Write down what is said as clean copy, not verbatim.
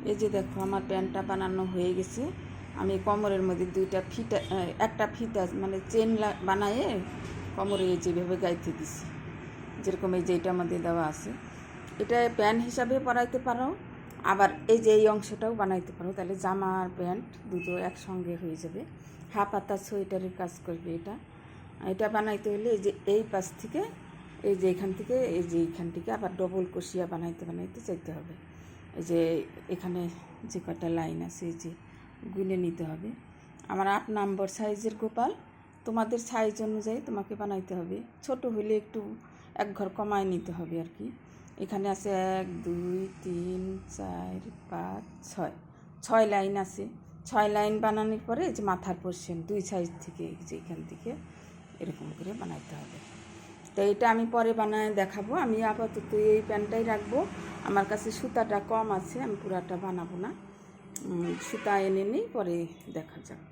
এই যে দেখো আমার প্যান্টটা বানানো হয়ে গেছে। আমি কোমরের মধ্যে দুইটা ফিতা, একটা ফিতা মানে চেন বানায়ে কোমরে যেভাবে গাইতে দিছি, যেরকম এই যে এটার মধ্যে দেওয়া আছে। এটা প্যান্ট হিসাবে পরাইতে পারো, আবার এই যে এই অংশটাও বানাইতে পারো, তাহলে জামা আর প্যান্ট দুটো একসঙ্গে হয়ে যাবে। হাফ হাতা সোয়েটারের কাজ করবে এটা। এটা বানাইতে হলে এই যে এই পাশ থেকে এই যে এখান থেকে এই যে এইখান থেকে আবার ডবল কষিয়া বানাইতে বানাইতে চাইতে হবে। এই যে এখানে যে কটা লাইন আছে এই যে গুনে নিতে হবে। আমার 8 নম্বর সাইজের গোপাল, তোমাদের সাইজ অনুযায়ী তোমাকে বানাইতে হবে। ছোট হলে একটু এক ঘর কমায় নিতে হবে আর কি। এখানে আছে 1 2 3 4 5 6, 6 লাইন আছে। 6 লাইন বানানোর পরে যে মাথার পোর্শন দুই সাইজ থেকে যে এখান থেকে এরকম করে বানাইতে হবে। তো এটা আমি পরে বানায় দেখাবো। আমি আপাতত এই প্যান্টটাই রাখবো। আমার কাছে সুতাটা কম আছে, আমি পুরাটা বানাবো না, সুতা এনে নিই, পরে দেখা যাক।